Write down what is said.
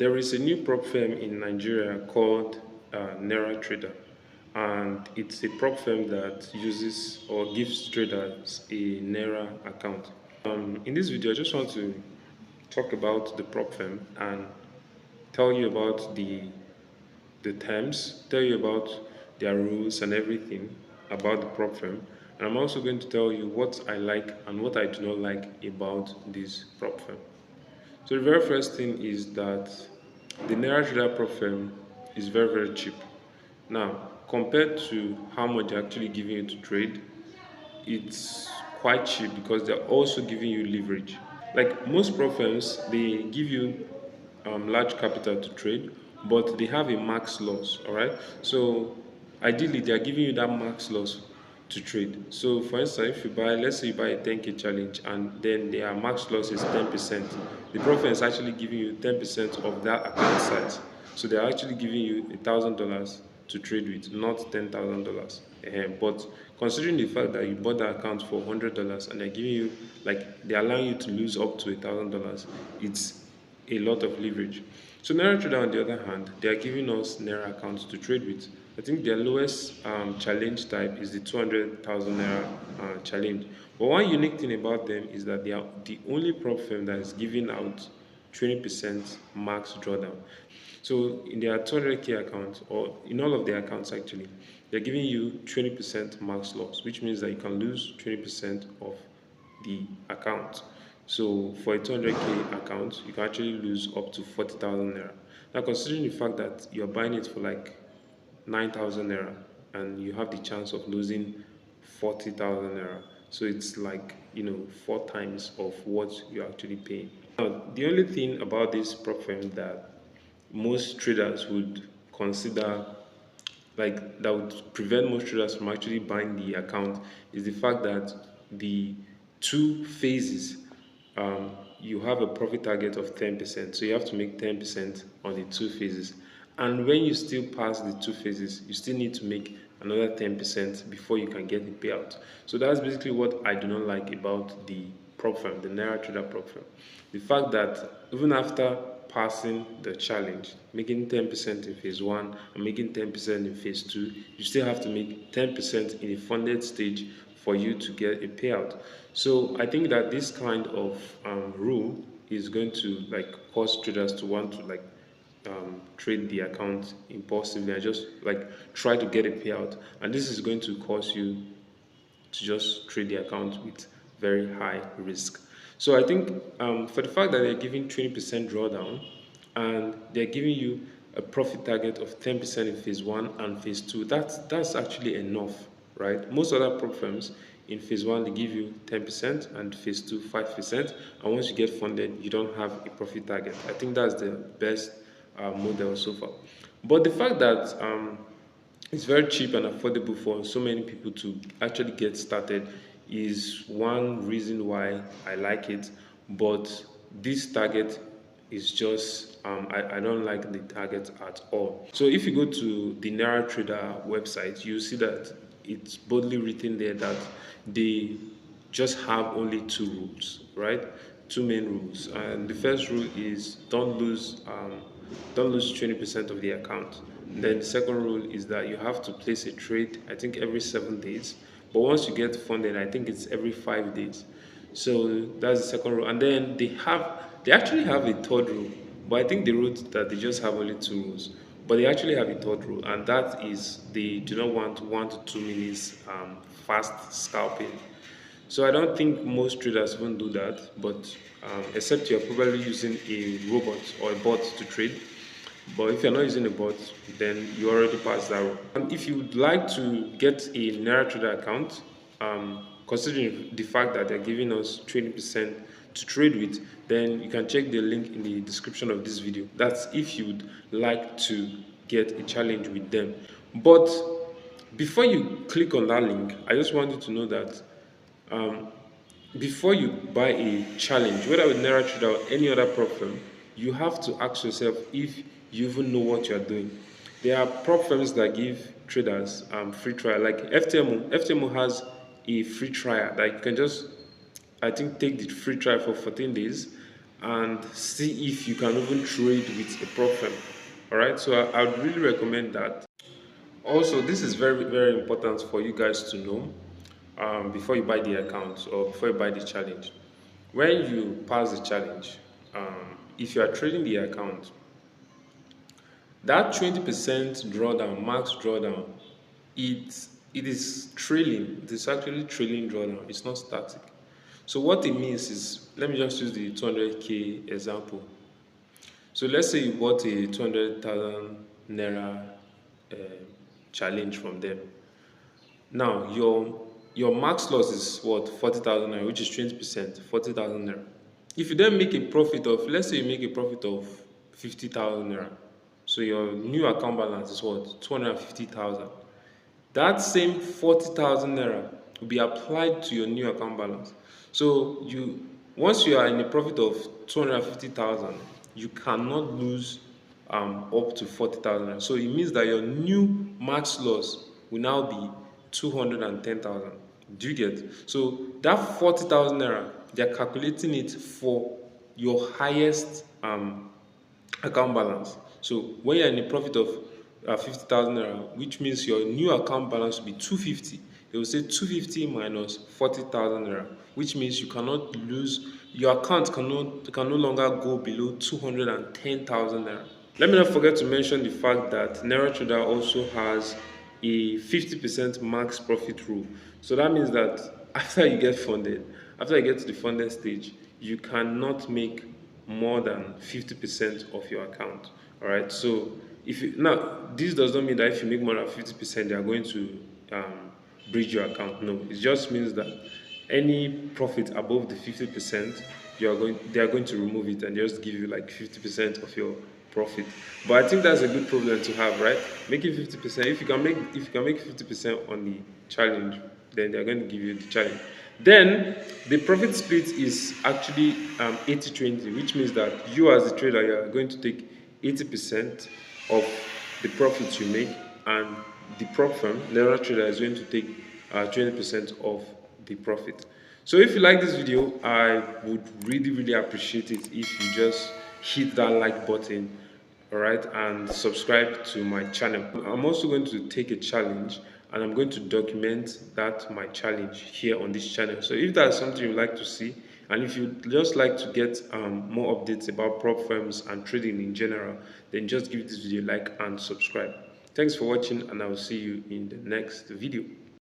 There is a new prop firm in Nigeria called Naira Trader, and it's a prop firm that uses or gives traders a Naira account. In this video, I just want to talk about the prop firm and tell you about the terms, tell you about their rules and everything about the prop firm. And I'm also going to tell you what I like and what I do not like about this prop firm. So the very first thing is that the Naira Trader Prop Firm is very cheap. Now, compared to how much they're actually giving you to trade, it's quite cheap because they're also giving you leverage. Like most prop firms, they give you large capital to trade, but they have a max loss. All right. So ideally, they are giving you that max loss to trade. So for instance, if you buy, let's say you buy a 10K challenge, and then their max loss is 10%, the prop firm is actually giving you 10% of that account size. So they're actually giving you $1,000 to trade with, not $10,000. But considering the fact that you bought the account for $100 and they're giving you, like, they're allowing you to lose up to $1,000, it's a lot of leverage. So Naira Trader, on the other hand, they are giving us Naira accounts to trade with. I think their lowest challenge type is the 200,000 Naira challenge. But one unique thing about them is that they are the only prop firm that is giving out 20% max drawdown. So in their 200K account, or in all of their accounts actually, they're giving you 20% max loss, which means that you can lose 20% of the account. So for a 200K account, you can actually lose up to 40,000 naira. Now, considering the fact that you're buying it for like 9,000 naira and you have the chance of losing 40,000 naira, so it's like, 4 times of what you're actually paying. Now, the only thing about this prop firm that most traders would consider, like, that would prevent most traders from actually buying the account, is the fact that the two phases, you have a profit target of 10%, so you have to make 10% on the two phases, and when you still pass the two phases, you still need to make another 10% before you can get the payout. So that's basically what I do not like about the prop firm, the Naira Trader prop firm. The fact that even after passing the challenge, making 10% in phase 1 and making 10% in phase 2, you still have to make 10% in a funded stage for you to get a payout. So I think that this kind of rule is going to, like, cause traders to want to, like, trade the account impulsively and just, like, try to get a payout, and this is going to cause you to just trade the account with very high risk. So I think for the fact that they're giving 20% drawdown and they're giving you a profit target of 10% in phase 1 and phase 2, that's actually enough, right? Most other prop firms, in phase 1 they give you 10% and phase 2 5%, and once you get funded you don't have a profit target. I think that's the best model so far. But the fact that it's very cheap and affordable for so many people to actually get started is one reason why I like it. But this target is just, I don't like the target at all. So if you go to the Naira Trader website, you see that it's boldly written there that they just have only two rules, right? Two main rules. And the first rule is don't lose 20% of the account. Then the second rule is that you have to place a trade, I think, every 7 days. But once you get funded, I think it's every 5 days. So that's the second rule. And then they actually have a third rule. But I think they wrote that they just have only two rules. But they actually have a third rule, and that is they do not want 1 to 2 minutes fast scalping. So I don't think most traders even do that, but except you're probably using a robot or a bot to trade. But if you're not using a bot, then you already passed that rule. And if you would like to get a Naira Trader account, considering the fact that they're giving us 20% to trade with, then you can check the link in the description of this video. That's if you would like to get a challenge with them. But before you click on that link, I just want you to know that before you buy a challenge, whether with Naira Trader or any other prop firm, you have to ask yourself if you even know what you're doing. There are prop firms that give traders free trial, like FTMO. FTMO has a free trial that you can just, I think, take the free trial for 14 days, and see if you can even trade with a prop firm. All right, so I would really recommend that. Also, this is very, very important for you guys to know before you buy the account or before you buy the challenge. When you pass the challenge, if you are trading the account, that 20% drawdown, max drawdown, it it is trailing. It is actually trailing drawdown. It's not static. So what it means is, let me just use the 200k example. So let's say you bought a 200,000 naira uh, challenge from them. Now your max loss is what, 40,000 naira, which is 20%, 40,000 naira. If you then make a profit of, let's say you make a profit of 50,000 naira, so your new account balance is what, 250,000. That same 40,000 naira will be applied to your new account balance. So once you are in a profit of 250,000, you cannot lose up to 40,000 naira. So it means that your new max loss will now be 210,000. Do you get? So that 40,000 naira, they're calculating it for your highest account balance. So when you're in a profit of 50,000 naira, which means your new account balance will be 250. They will say 250 minus 40,000 naira, which means you cannot lose, your account can no longer go below 210,000 naira. Let me not forget to mention the fact that Naira Trader also has a 50% max profit rule. So that means that after you get funded, after you get to the funded stage, you cannot make more than 50% of your account. All right. So now this does not mean that if you make more than 50%, they are going to bridge your account. No, it just means that any profit above the 50%, they are going to remove it and just give you like 50% of your profit. But I think that's a good problem to have, right? Making 50%. If you can make 50% on the challenge, then they're going to give you the challenge. Then the profit split is actually 80-20, which means that you as the trader, you are going to take 80% of the profits you make, and the prop firm, Naira Trader, is going to take 20% of the profit. So if you like this video, I would really, really appreciate it if you just hit that like button, all right, and subscribe to my channel. I'm also going to take a challenge, and I'm going to document my challenge here on this channel. So if that's something you'd like to see, and if you'd just like to get more updates about prop firms and trading in general, then just give this video a like and subscribe. Thanks for watching, and I will see you in the next video.